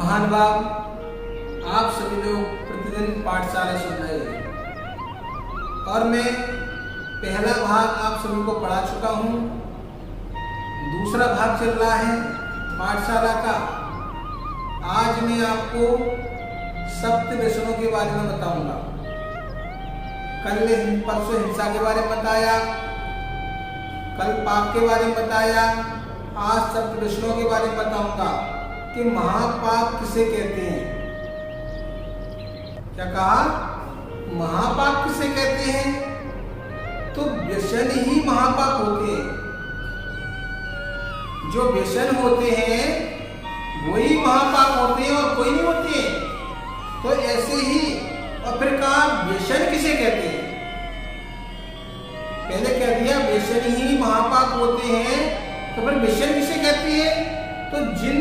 महानुभाव, आप सभी लोग प्रतिदिन पाठशाला सुन रहे हैं और मैं पहला भाग आप सभी को पढ़ा चुका हूँ। दूसरा भाग चल रहा है पाठशाला का। आज मैं आपको सप्त व्यसनों के बारे में बताऊंगा। परसों हिंसा के बारे में बताया, कल पाप के बारे में बताया, आज सप्त व्यसनों के बारे में बताऊंगा कि महापाप किसे कहते हैं। क्या कहा? महापाप किसे कहते हैं? तो व्यसन ही महापाप होते हैं। जो व्यसन होते हैं वही महापाप होते हैं और कोई नहीं होते हैं। तो ऐसे ही और फिर कहा व्यसन किसे कहते हैं? पहले कह दिया व्यसन ही महापाप होते हैं, तो फिर व्यसन किसे कहते हैं? तो जिन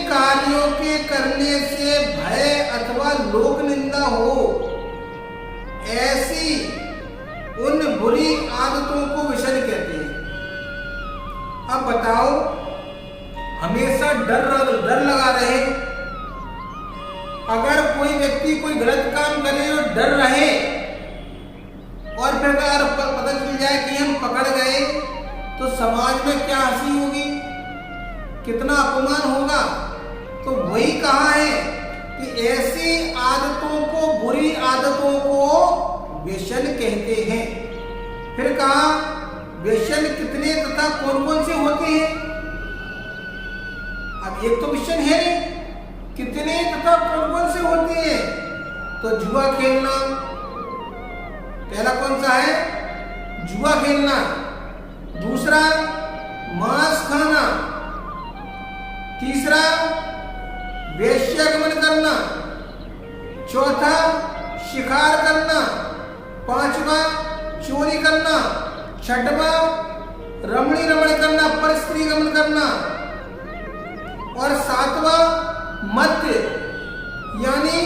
कार्यों के करने से भय अथवा लोक निंदा हो, ऐसी उन बुरी आदतों को व्यसन कहते हैं। अब बताओ, हमेशा डर लगा रहे, अगर कोई व्यक्ति कोई गलत काम करे और डर रहे और फिर अगर पता चल जाए कि हम पकड़ गए तो समाज में क्या हंसी होगी, कितना अपमान होगा। तो वही कहा है कि ऐसी आदतों को, बुरी आदतों को व्यसन कहते हैं। फिर कहा व्यसन कितने तथा कौन कौन से होते हैं। अब एक तो व्यसन है, कितने तथा कौन कौन से होते हैं? तो जुआ खेलना पहला कौन सा है? जुआ खेलना। दूसरा मांस खाना। तीसरा वेश्यागमन करना। चौथा शिकार करना। पांचवा चोरी करना। छठवा रमणी रमण करना, परस्त्री गमन करना। और सातवां मद्य यानी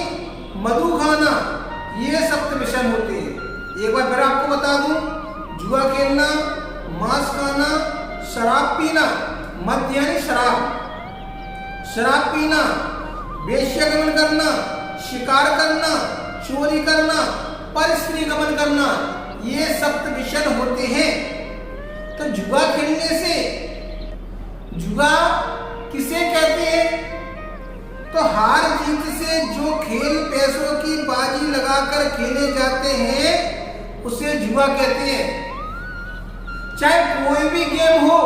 मधु खाना। ये सप्त व्यसन होते हैं। एक बार फिर आपको बता दूं, जुआ खेलना, मांस खाना, शराब पीना, मद्य यानी शराब पीना, वेश्यागमन करना, शिकार करना, चोरी करना, परस्त्री गमन करना, ये सप्त व्यसन होते हैं। तो जुआ खेलने से, जुआ किसे कहते हैं? तो हार जीत से जो खेल पैसों की बाजी लगाकर खेले जाते हैं उसे जुआ कहते हैं। चाहे कोई भी गेम हो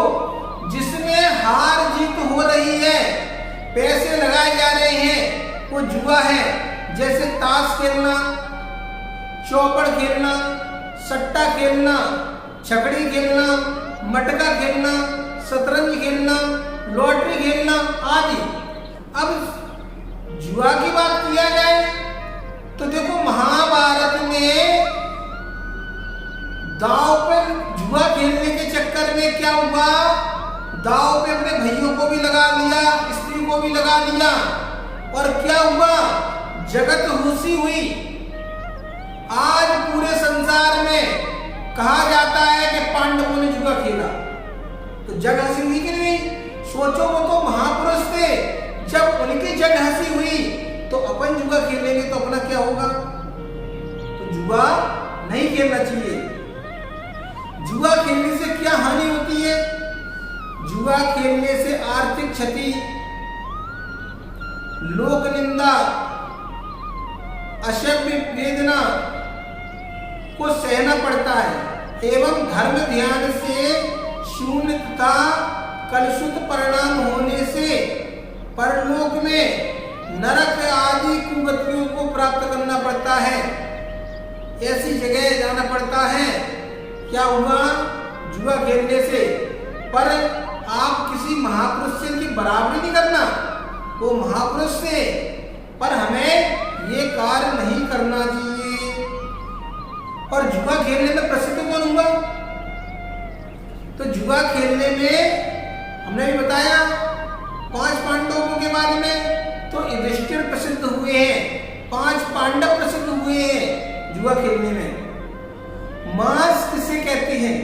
जिसमें हार जीत हो रही है, पैसे लगाए जा रहे हैं, वो जुआ है। जैसे ताश खेलना, चौपड़ खेलना, सट्टा खेलना, छकड़ी खेलना, मटका खेलना, शतरंज खेलना, लॉटरी खेलना आदि। अब जुआ की बात किया जाए तो देखो, महाभारत में दांव पर जुआ खेलने के चक्कर में क्या हुआ? दांव पे अपने भाइयों को भी लगा लिया, स्त्री को भी लगा लिया, और क्या हुआ? जगत हुसी हुई। आज पूरे संसार में कहा जाता है कि पांडवों ने जुआ खेला, तो जग हंसी हुई कि नहीं? सोचो, वो तो महापुरुष थे, जब उनकी जग हंसी हुई तो अपन जुआ खेलेंगे तो अपना क्या होगा? तो जुआ नहीं खेलना चाहिए। जुआ खेलने से क्या हानि होती है? जुआ खेलने से आर्थिक क्षति, लोक निंदा, असभ्य वेदना को सहना पड़ता है एवं धर्म ध्यान से शून्य तथा कलुषित परिणाम होने से परलोक में नरक आदि कुगतियों को प्राप्त करना पड़ता है। ऐसी जगह जाना पड़ता है। क्या हुआ? जुआ खेलने से। पर आप किसी महापुरुष से की बराबरी नहीं करना, वो महापुरुष से, पर हमें ये कार्य नहीं करना चाहिए। और जुआ खेलने में प्रसिद्ध कौन हुआ? तो जुआ खेलने में हमने भी बताया 5 पांडवों के बारे में। तो युधिष्ठिर प्रसिद्ध हुए हैं, 5 पांडव प्रसिद्ध हुए हैं जुआ खेलने में। मांस किसे कहते हैं?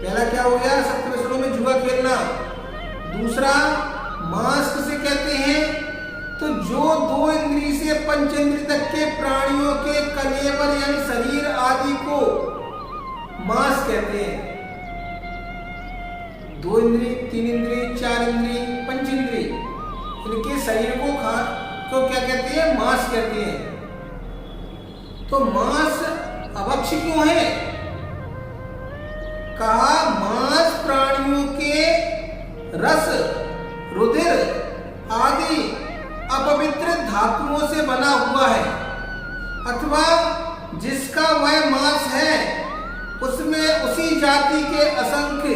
पहला क्या हो गया, सप्तऋषियों में जुआ खेलना। दूसरा मांस किसे कहते हैं, तो जो 2 इंद्रिय से 5 इंद्रिय तक के प्राणियों के कलेवर यानी शरीर आदि को मांस कहते हैं। 2 इंद्रिय, 3 इंद्रिय, 4 इंद्रिय, 5 इंद्रिय, इनके शरीर को क्या कहते हैं, मांस कहते हैं। तो मांस अभक्ष्य क्यों है, कहा मांस प्राणियों के रस, रुधिर आदि अपवित्र धातुओं से बना हुआ है, अथवा जिसका वह मांस है उसमें उसी जाति के असंख्य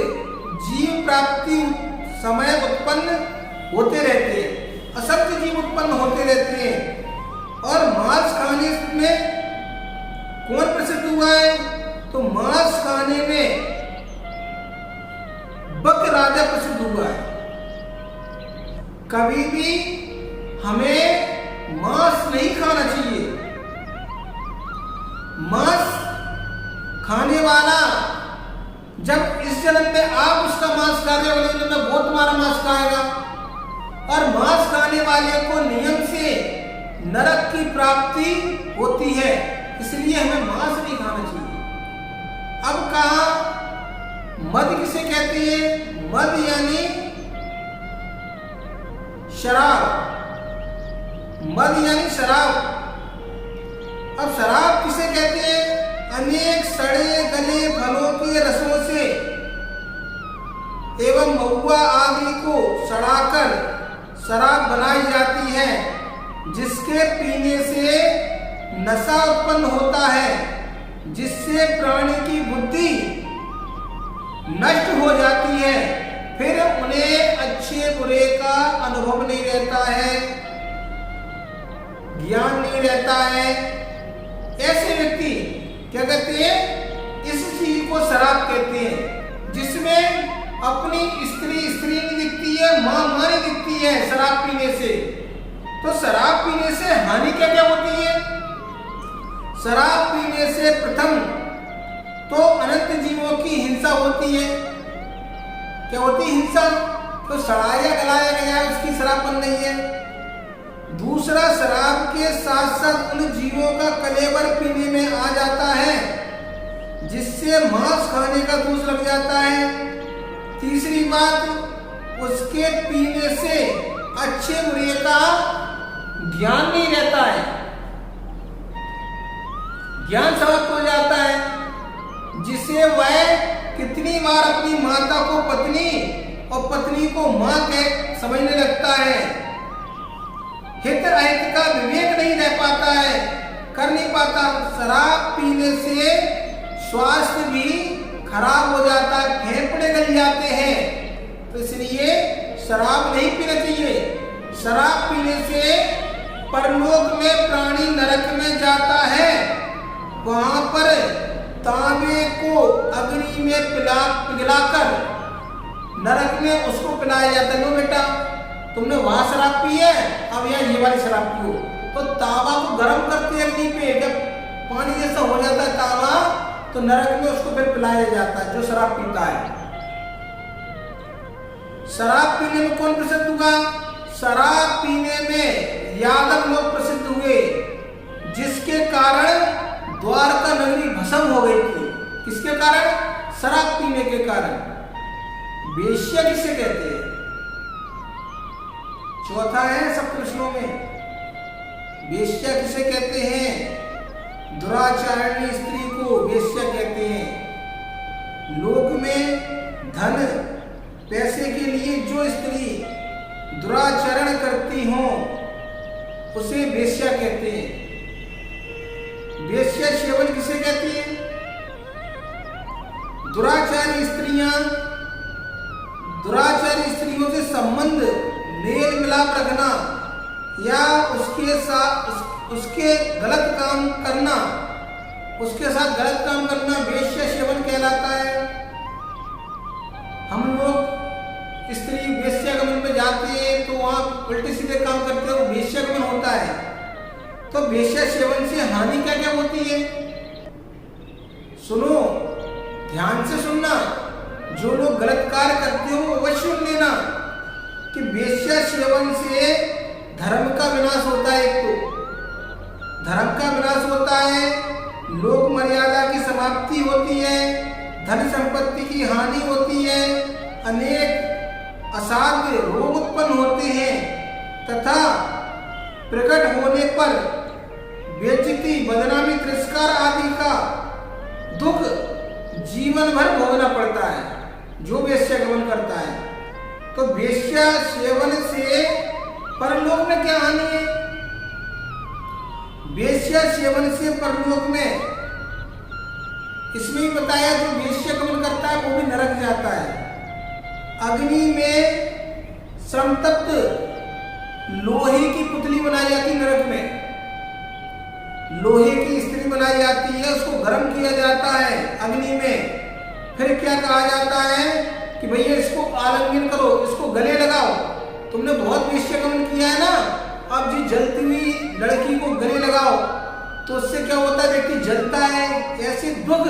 जीव प्राप्ति समय उत्पन्न होते रहते हैं, असंख्य जीव उत्पन्न होते रहते हैं। और मांस खाने में कौन प्रसिद्ध हुआ है, तो मांस खाने में बक राजा प्रसिद्ध हुआ है। कभी भी हमें मांस नहीं खाना चाहिए। मांस खाने वाला जब इस जन्म में आप उसका मांस खा रहे हो, अगले जन्म में वो तुम्हारा मांस खाएगा। और मांस खाने वाले को नियम से नरक की प्राप्ति होती है, इसलिए हमें मांस नहीं खाना चाहिए। अब कहा मद किसे कहते हैं, मद यानी शराब, मद यानी शराब। अब शराब किसे कहते हैं, अनेक सड़े गले फलों के रसों से एवं महुआ आदि को सड़ाकर शराब बनाई जाती है, जिसके पीने से नशा उत्पन्न होता है, जिससे प्राणी की बुद्धि नष्ट हो जाती है, फिर उन्हें अच्छे बुरे का अनुभव नहीं रहता है, ज्ञान नहीं रहता है। ऐसे व्यक्ति क्या कहते हैं, इस चीज को शराब कहते हैं, जिसमें अपनी स्त्री स्त्री नहीं दिखती है, मां नहीं दिखती है शराब पीने से। तो शराब पीने से हानि क्या क्या होती है, शराब पीने से प्रथम तो अनंत जीवों की हिंसा होती है। क्या होती है हिंसा, तो सड़ाया गलाया गया उसकी शराबपन नहीं है। दूसरा, शराब के साथ साथ उन जीवों का कलेवर पीने में आ जाता है, जिससे मांस खाने का दोष लग जाता है। तीसरी बात, उसके पीने से अच्छे बुरे का ज्ञान नहीं रहता है, ज्ञान समाप्त हो जाता है, जिसे वह कितनी बार अपनी माता को पत्नी और पत्नी को मां कह समझने लगता है। हित अहित का विवेक नहीं रह पाता है, कर नहीं पाता। शराब पीने से स्वास्थ्य भी खराब हो जाता है, फेफड़े गल जाते हैं। तो इसलिए शराब नहीं पीना चाहिए। शराब पीने से परलोक में प्राणी नरक में जाता है, वहां पर तांबे को अग्नि में पिघलाकर नरक में उसको पिलाया जाता है। लो बेटा, तुमने वहां शराब पी है, अब यहाँ ये वाली शराब पियो। तो तांबा को गर्म करते अग्नि पे, जब पानी जैसा हो जाता है तांबा, तो नरक में उसको फिर पिलाया जाता है जो शराब पीता है। शराब पीने में कौन प्रसिद्ध हुआ, शराब पीने में यादव लोग प्रसिद्ध हुए, जिसके कारण द्वारका नगरी भस्म हो गई थी। किसके कारण, शराब पीने के कारण। वेश्या किसे कहते हैं, चौथा है सप्तऋषियों में। वेश्या किसे कहते हैं, दुराचारणी स्त्री को वेश्या कहते हैं। लोक में धन पैसे के लिए जो स्त्री दुराचरण करती हो उसे वेश्या कहते हैं। वेश्या सेवन किसे कहती है, दुराचारी स्त्रियां दुराचारी स्त्रियों से संबंध मेल मिलाप रखना या उसके साथ उसके गलत काम करना, उसके साथ गलत काम करना वेश्या सेवन कहलाता है। हम लोग स्त्री वेश्यागमन पे जाते हैं तो वहाँ उल्टे सीधे काम करते हैं, वो वेश्यागमन होता है। तो वेश्या सेवन से हानि क्या क्या होती है, सुनो, ध्यान से सुनना। जो लोग गलत कार्य करते हो वो अवश्य सुन लेना कि वेश्या सेवन से धर्म का विनाश होता है। एक तो धर्म का विनाश होता है, लोक मर्यादा की समाप्ति होती है, धन संपत्ति की हानि होती है, अनेक असाध्य रोग उत्पन्न होते हैं तथा प्रकट होने पर बेइज्जती, बदनामी, तिरस्कार आदि का दुख जीवन भर भोगना पड़ता है जो वेश्यागमन करता है। तो वेश्या सेवन से परलोक में क्या हानि है? वेश्या सेवन से परलोक में इसमें ही बताया जो वेश्यागमन करता है वो भी नरक जाता है। अग्नि में संतप्त लोहे की पुतली बनाई जाती है, नरक में लोहे की स्त्री बनाई जाती है, उसको गर्म किया जाता है अग्नि में। फिर क्या कहा जाता है कि भैया इसको आलिंगन करो, इसको गले लगाओ। तुमने बहुत वेश्यागमन किया है ना, अब जी जलती हुई लड़की को गले लगाओ तो उससे क्या होता है, व्यक्ति जलता है। ऐसे दुख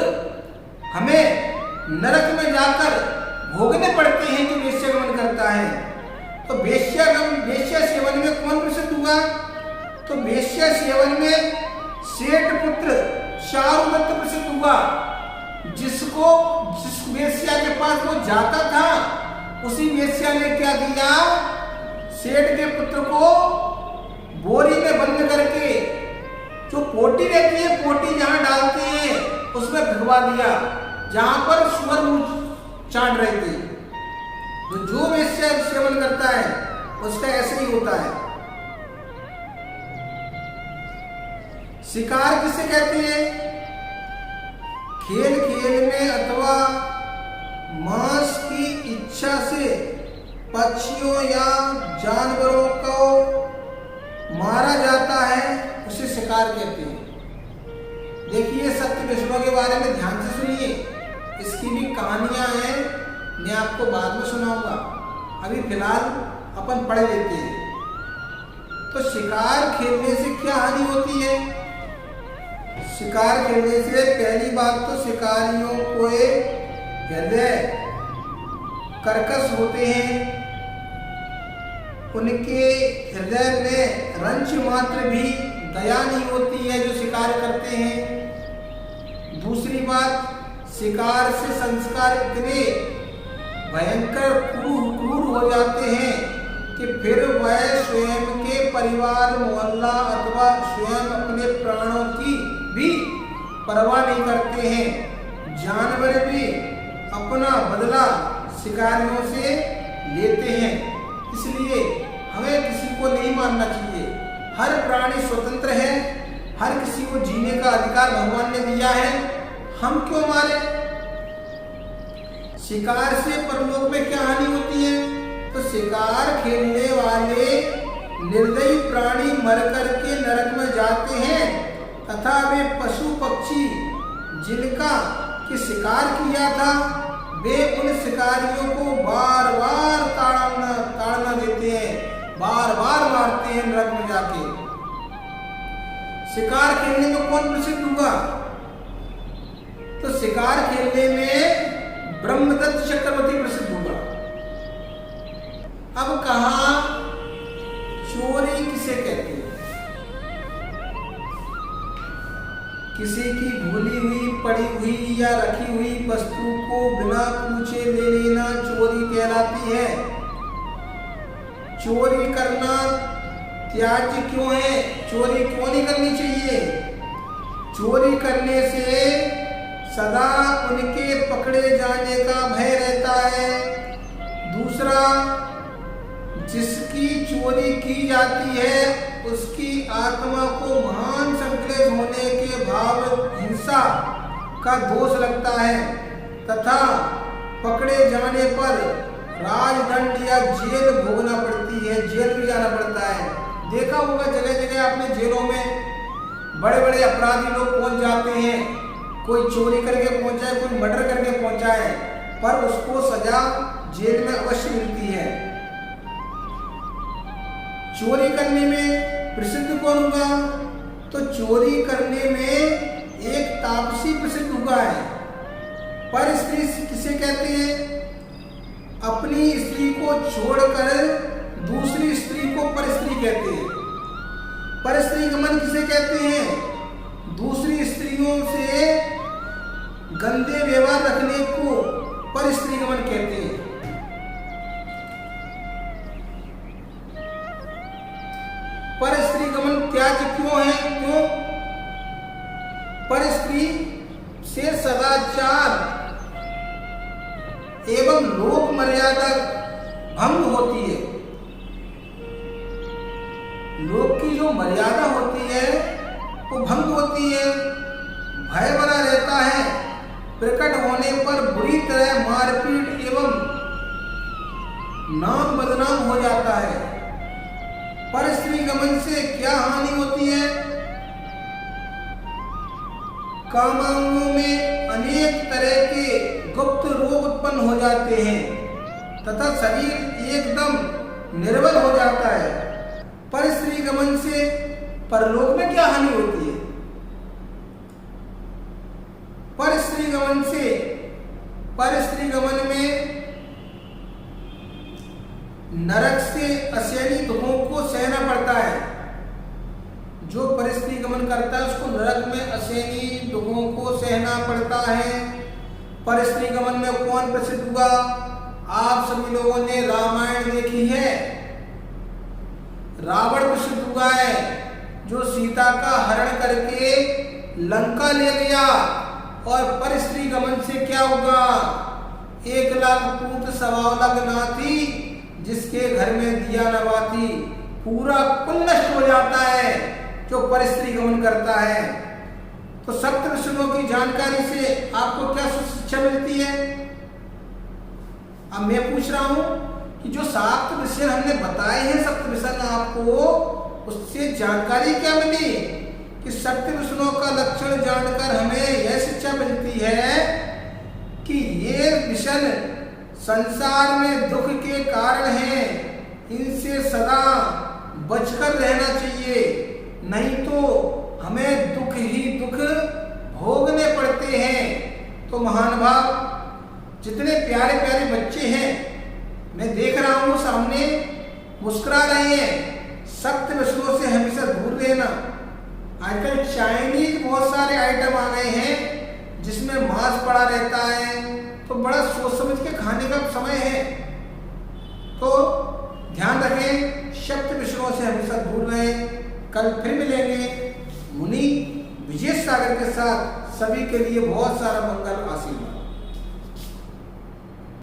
हमें नरक में जाकर भोगने पड़ते हैं जो वेश्यागमन करता है। तो वेश्या सेवन में कौन प्रसिद्ध हुआ? तो वेश्या सेवन में सेठ पुत्र शारुदत्त प्रसिद्ध हुआ। जिस वेश्या के पास वो जाता था उसी वेश्या ने क्या किया, सेठ के पुत्र को बोरी में बंद करके जो पोटी रहती है, पोटी जहां डालते हैं उसमें भिगवा दिया जहां पर सुअर मुंह चाट रहे थे। तो जो वेश्या सेवन करता है उसका ऐसे ही होता है। शिकार किसे कहते हैं? खेल खेल में अथवा मांस की इच्छा से पक्षियों या जानवरों को मारा जाता है, उसे शिकार कहते हैं। देखिए सत्य विष्णु के बारे में ध्यान से सुनिए, इसकी भी कहानियां हैं, मैं आपको बाद में सुनाऊंगा। अभी फिलहाल अपन पढ़ लेते हैं। तो शिकार खेलने से क्या हानि होती है? शिकार खेलने से पहली बात तो शिकारियों को हृदय कर्कश होते हैं, उनके हृदय में रंच मात्र भी दया नहीं होती है जो शिकार करते हैं। दूसरी बात, शिकार से संस्कार इतने भयंकर क्रूर हो जाते हैं कि फिर वह स्वयं के परिवार, मोहल्ला अथवा स्वयं अपने प्राणों की भी परवाह नहीं करते हैं। जानवर भी अपना बदला शिकारियों से लेते हैं, इसलिए हमें किसी को नहीं मारना चाहिए। हर प्राणी स्वतंत्र है, हर किसी को जीने का अधिकार भगवान ने दिया है, हम क्यों मारे? शिकार से परलोक में क्या हानि होती है? तो शिकार खेलने वाले निर्दयी प्राणी मर करके नरक में जाते हैं तथा वे पशु पक्षी जिनका कि शिकार किया था वे उन शिकारियों को बार बार ताड़ना देते हैं, बार बार मारते हैं नरक में जाके। शिकार खेलने में कौन प्रसिद्ध हुआ? तो शिकार खेलने में ब्रह्मदत्त चक्रवर्ती प्रसिद्ध हुआ। अब कहा चोरी किसे कहते हैं? किसी की भूली हुई, पड़ी हुई या रखी हुई वस्तु को बिना पूछे ले लेना चोरी कहलाती है। चोरी करना त्याज्य क्यों है? चोरी क्यों नहीं करनी चाहिए? चोरी करने से सदा उनके पकड़े जाने का भय रहता है। दूसरा, जिसकी चोरी की जाती है उसकी आत्मा को महान संकलेश होने के भाव हिंसा का दोष लगता है तथा पकड़े जाने पर राजदंड या जेल भोगना पड़ती है, जेल भी जाना पड़ता है। देखा होगा जगह जगह आपने जेलों में बड़े बड़े अपराधी लोग पहुंच जाते हैं, कोई चोरी करके पहुंचा है, कोई मर्डर करके पहुंचा है, पर उसको सजा जेल में अवश्य मिलती है। चोरी करने में प्रसिद्ध कौन हुआ? तो चोरी करने में एक तापसी प्रसिद्ध हुआ है। पर स्त्री किसे कहते हैं? अपनी स्त्री को छोड़कर दूसरी स्त्री को पर स्त्री कहते हैं। पर स्त्री गमन किसे कहते हैं? दूसरी स्त्रियों से गंदे व्यवहार रखने को पर स्त्री गमन कहते हैं। पर स्त्री गमन त्याज क्यों है? क्यों? पर स्त्री से सदाचार एवं लोक मर्यादा भंग होती है। लोक की जो मर्यादा होती है वो भंग होती है, भय बना रहता है, प्रकट होने पर बुरी तरह मारपीट एवं नाम बदनाम हो जाता है। पर स्त्री गमन से क्या हानि होती है? कामांगों में अनेक तरह के गुप्त रोग उत्पन्न हो जाते हैं तथा शरीर एकदम निर्बल हो जाता है। पर स्त्री गमन से परलोक में क्या हानि होती है? पर स्त्री गमन में नरक से असहनीय दुखों को सहना पड़ता है। जो पर स्त्री गमन करता है उसको नरक में असहनीय दुखों को सहना पड़ता है। पर स्त्री गमन में कौन प्रसिद्ध हुआ? आप सभी लोगों ने रामायण देखी है। रावण प्रसिद्ध हुआ है, जो सीता का हरण करके लंका ले गया। और पर स्त्री गमन से क्या होगा? 1,00,000 पूत 1,15,00,000 नाती, जिसके घर में दिया न बाती। पूरा कुल नष्ट हो जाता है जो पर स्त्री गमन करता है। तो सप्त विषयों की जानकारी से आपको क्या शिक्षा मिलती है? अब मैं पूछ रहा हूं कि जो 7 विषय हमने बताए हैं सप्त विषय आपको, उससे जानकारी क्या मिली? कि सप्त विषयों का लक्षण जानकर हमें यह शिक्षा मिलती है कि ये विषय संसार में दुख के कारण हैं, इनसे सदा बचकर रहना चाहिए, नहीं तो हमें दुख ही दुख भोगने पड़ते हैं। तो महानुभाव, जितने प्यारे प्यारे बच्चे हैं मैं देख रहा हूँ सामने मुस्कुरा रहे हैं, सप्त विषयों से हमेशा दूर रहना। आजकल चाइनीज बहुत सारे आइटम आ गए हैं जिसमें मांस पड़ा रहता है, तो बड़ा सोच समझ के खाने का समय है। तो ध्यान रखें, सप्त विषयों से हमेशा दूर रहें। कल फिर मिलेंगे मुनि विजय सागर के साथ। सभी के लिए बहुत सारा मंगल आशीर्वाद।